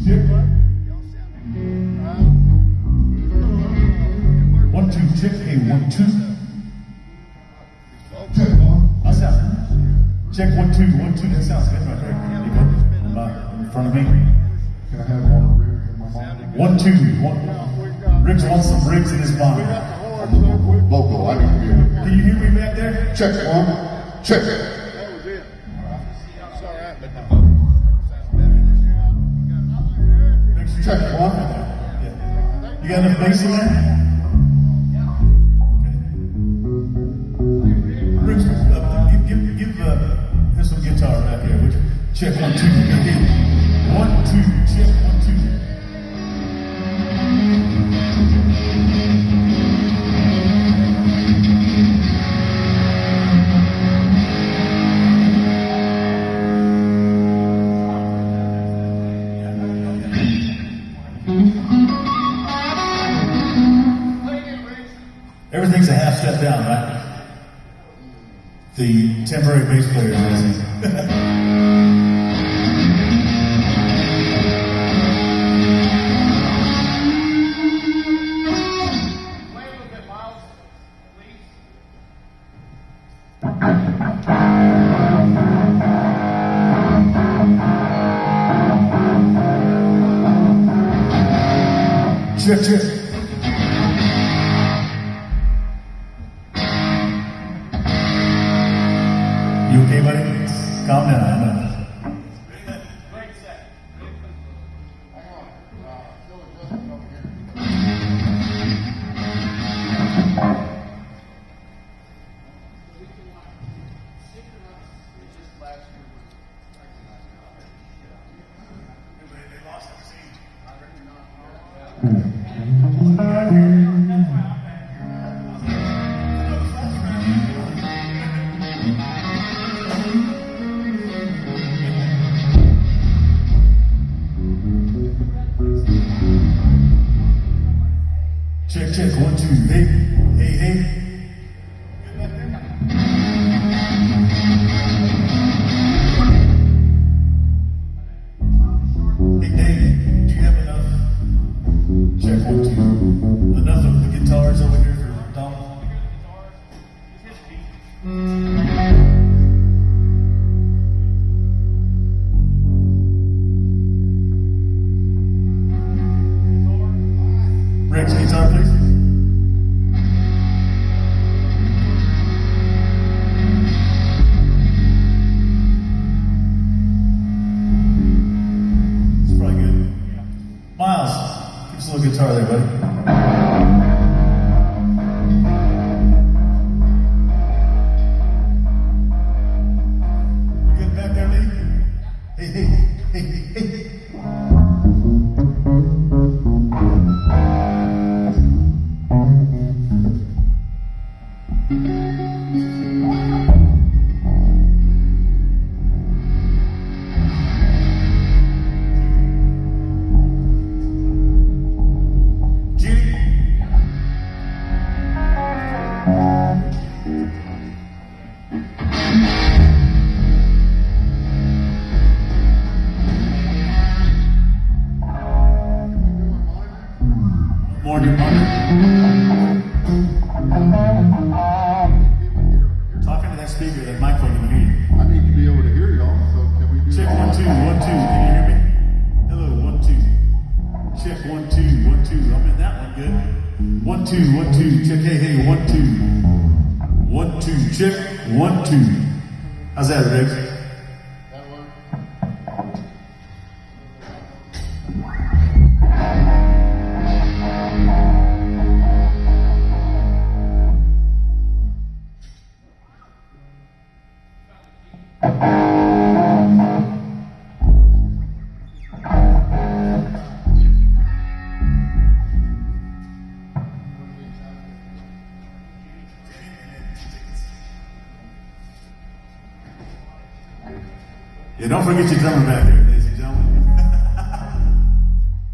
check. 1, 2, check. Hey, 1, 2. Check one. I sound. Check 1, 2, 1, 2. That sounds good right there. You go in front of me. Can I have one rig in my mom? 1, 2, 1. Rick's wants some rigs in his body. Local, I need to be able to hear. Can you hear me back there? Check one. Check. That was it. It's all right, but the Make sure you Check got one. Yeah. You got enough bass in there? Okay. Rick, give him some guitar back here, would you? Check 1, 2. 1, 2, check 1, 2. Everything's a half step down, right? The temporary bass player is amazing. Check, check. You okay, buddy? Calm down. great set. Check, check, 1, 2, hey, hey, hey. Hey, Dave, do you have enough? Check 1, 2. Enough of the guitars over here for Donald? Rex, guitar, please. It's probably good. Miles, give us a little guitar there, buddy. You good back there, Lee? Hey, hey, hey, hey, hey. More than one. Talking to that speaker, that microphone can hear you. I need to be able to hear y'all, so can we do Check all 1, 2, 1, 2. Can you hear me? Hello, 1, 2. Check 1, 2, 1, 2. I'm in that one good. 1, 2, 1, 2. Check, hey, hey, 1, 2. 1, 2. Check 1, 2. How's that, Rick? that one? Yeah, don't forget your drummer back there, ladies and gentlemen.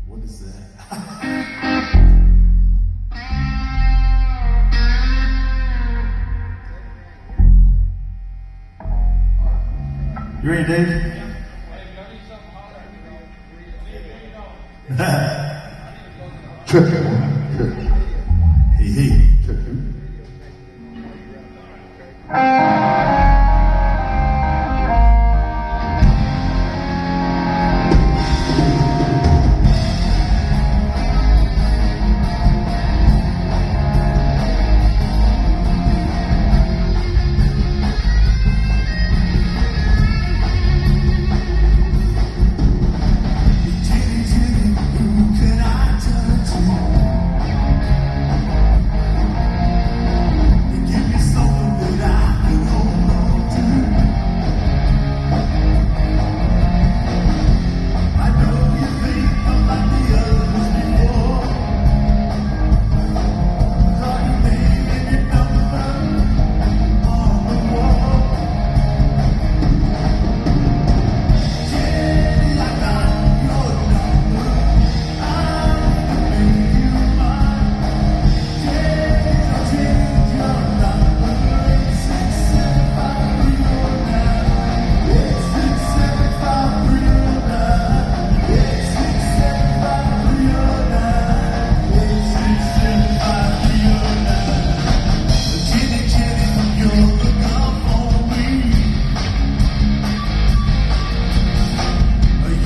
What is that? You ready, Dave? Check one, check. Hey, hey. Check two. Who can I turn to? Give me something that I can hold on to. I know you think I'm like the others before. Call your name and your number on the wall. Jenny, I got your number. I need to make you mine. Jenny, I'll change your number. 8675 309. 8675 309. 8675 309. 8675 309. Jenny, Jenny, you're the girl for me.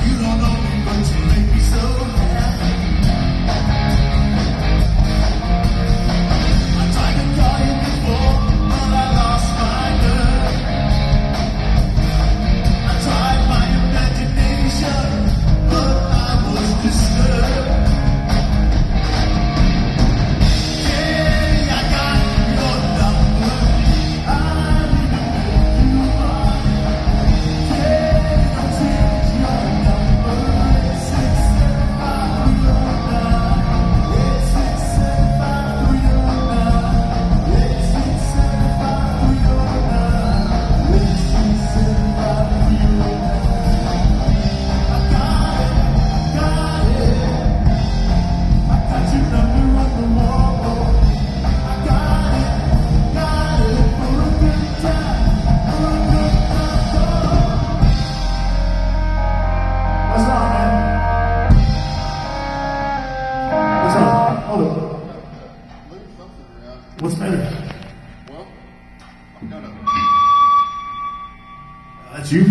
You don't know me, but you make me so happy. I tried to call you before, but I lost my nerve. I tried my imagination, but I was disturbed. Jenny, I got your number. I need to make you mine. Jenny, don't change your number. 8675 309. 8675 309. 8675 309. 8675 309. I got it. I got your number on the wall. I got it for a good time, for a good time. What's wrong, man? What's wrong? Hold on. Move something around. What's the matter? Well, I'm gonna. That's you?